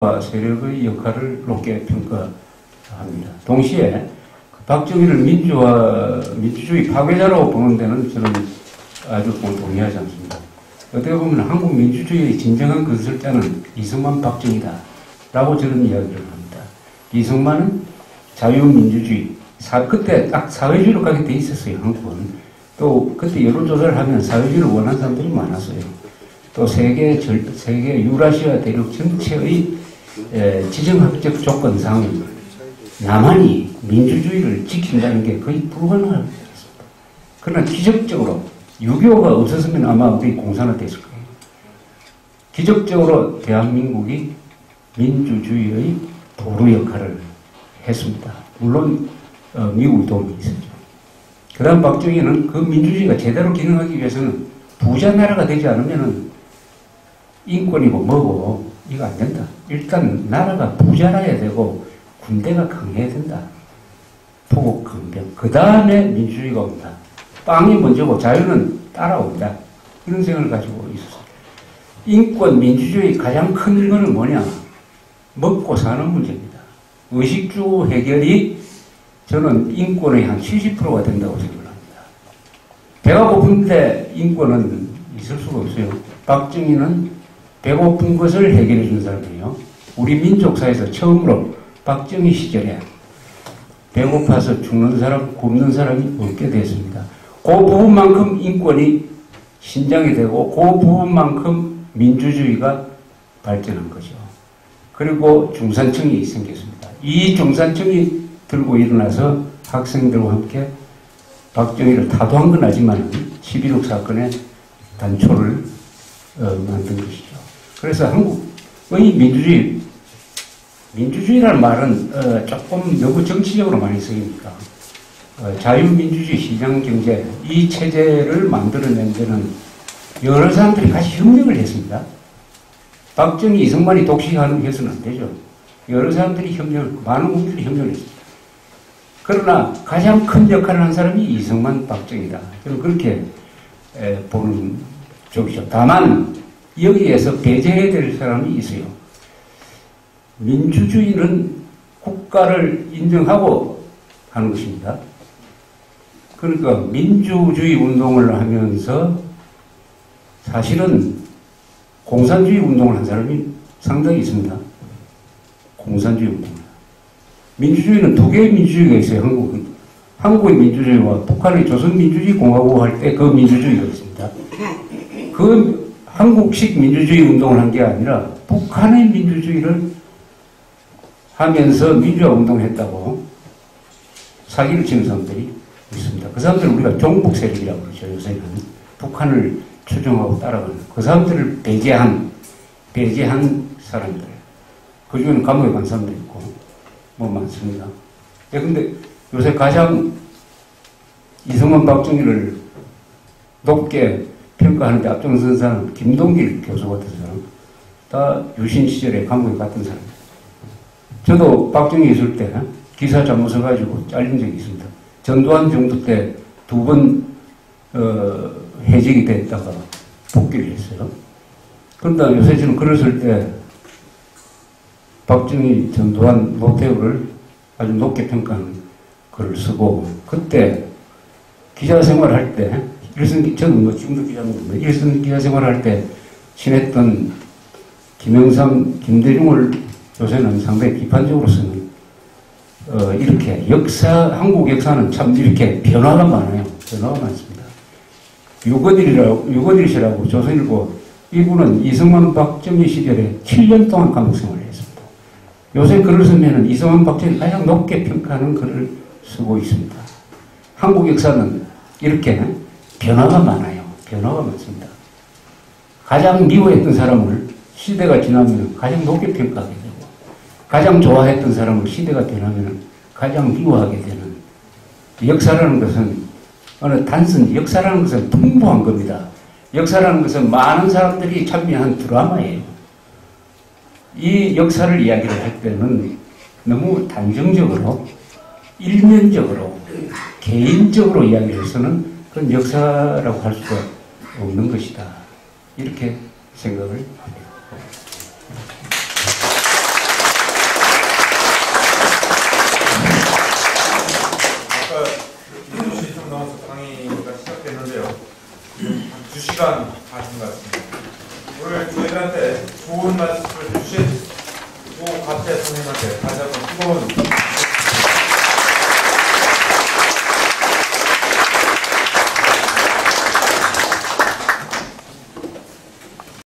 세력의 역할을 높게 평가합니다. 동시에 박정희를 민주주의 파괴자라고 보는 데는 저는 아주 동의하지 않습니다. 어떻게 보면 한국 민주주의의 진정한 건설자는 이승만, 박정희다 라고 저는 이야기를 합니다. 이승만은 자유민주주의, 그때 딱 사회주의로 가게 돼 있었어요, 한국은. 또 그때 여론조사를 하면 사회주의를 원하는 사람들이 많았어요. 또 세계 유라시아 대륙 전체의 지정학적 조건상 남한이 민주주의를 지킨다는 게 거의 불가능할 것 같습니다. 그러나 기적적으로 6.25가 없었으면 아마 우리 공산화됐을 거예요. 기적적으로 대한민국이 민주주의의 도루 역할을 했습니다. 물론 미국의 도움이 있었죠. 그 다음 박정희는 그 민주주의가 제대로 기능하기 위해서는 부자 나라가 되지 않으면 인권이고 뭐고 이거 안 된다. 일단 나라가 부자라야 되고 군대가 강해야 된다. 토국 강병. 그 다음에 민주주의가 온다. 빵이 먼저고 자유는 따라온다. 이런 생각을 가지고 있었어요. 인권, 민주주의 가장 큰 거는 뭐냐? 먹고 사는 문제입니다. 의식주 해결이 저는 인권의 한 70%가 된다고 생각합니다. 배가 고픈데 인권은 있을 수가 없어요. 박정희는 배고픈 것을 해결해 준 사람이에요. 우리 민족사에서 처음으로 박정희 시절에 배고파서 죽는 사람, 굶는 사람이 없게 됐습니다. 그 부분만큼 인권이 신장이 되고 그 부분만큼 민주주의가 발전한 거죠. 그리고 중산층이 생겼습니다. 이 중산층이 들고 일어나서 학생들과 함께 박정희를 타도한 건 아니지만 11.6 사건의 단초를 만든 것이죠. 그래서 한국의 민주주의라는 말은 조금 너무 정치적으로 많이 쓰이니까 자유민주주의 시장경제 이 체제를 만들어낸 데는 여러 사람들이 같이 협력을 했습니다. 박정희, 이승만이 독식하는 해서는 안 되죠. 여러 사람들이 많은 국민들이 협력을 했습니다. 그러나 가장 큰 역할을 한 사람이 이승만, 박정희다. 저는 그렇게 보는 쪽이죠. 다만 여기에서 배제해야 될 사람이 있어요. 민주주의는 국가를 인정하고 하는 것입니다. 그러니까 민주주의 운동을 하면서 사실은 공산주의 운동을 한 사람이 상당히 있습니다. 공산주의 운동. 민주주의는 두 개의 민주주의가 있어요. 한국은. 한국의 민주주의와 북한의 조선민주주의공화국 할 때 그 민주주의가 있습니다. 그 한국식 민주주의 운동을 한 게 아니라 북한의 민주주의를 하면서 민주화 운동을 했다고 사기를 치는 사람들이 있습니다. 그 사람들은 우리가 종북 세력이라고 그러죠. 요새는 북한을 추종하고 따라가는 그 사람들을 배제한 사람들. 그 중에는 감옥에 간 사람도 있고 뭐 많습니다. 근데 요새 가장 이승만, 박정희를 높게 평가하는데 앞장선 사람은 김동길 교수 같은 사람, 다 유신 시절에 감옥에 갔던 사람. 저도 박정희 있을 때 기사 잘못 써가지고 잘린 적이 있습니다. 전두환 정부 때 2번 해직이 됐다가 복귀를 했어요. 그런데 요새 저는 그랬을 때 박정희, 전두환, 노태우를 아주 높게 평가하는 글을 쓰고 그때 기자 생활할 때 저는 뭐 지금도 기자입니다. 일선 기자 생활할 때 친했던 김영삼, 김대중을 요새는 상당히 비판적으로 쓰는 이렇게 한국 역사는 참 이렇게 변화가 많아요. 변화가 많습니다. 유건일 씨라고 조선일보 이분은 이승만, 박정희 시절에 7년 동안 감옥 생활을 했습니다. 요새 글을 쓰면 이승만, 박정희 가장 높게 평가하는 글을 쓰고 있습니다. 한국 역사는 이렇게 변화가 많아요. 변화가 많습니다. 가장 미워했던 사람을 시대가 지나면 가장 높게 평가하게 되고 가장 좋아했던 사람을 시대가 지나면 가장 미워하게 되는 역사라는 것은 단순히 역사라는 것은 풍부한 겁니다. 역사라는 것은 많은 사람들이 참여한 드라마예요. 이 역사를 이야기를 할 때는 너무 단정적으로 일면적으로 개인적으로 이야기를 해서는 그건 역사라고 할 수가 없는 것이다. 이렇게 생각을 합니다. 시간 가진 것 같습니다. 오늘 저희들한테 좋은 말씀을 주신 고 갑태 선생님한테 다시 한번 뜨거운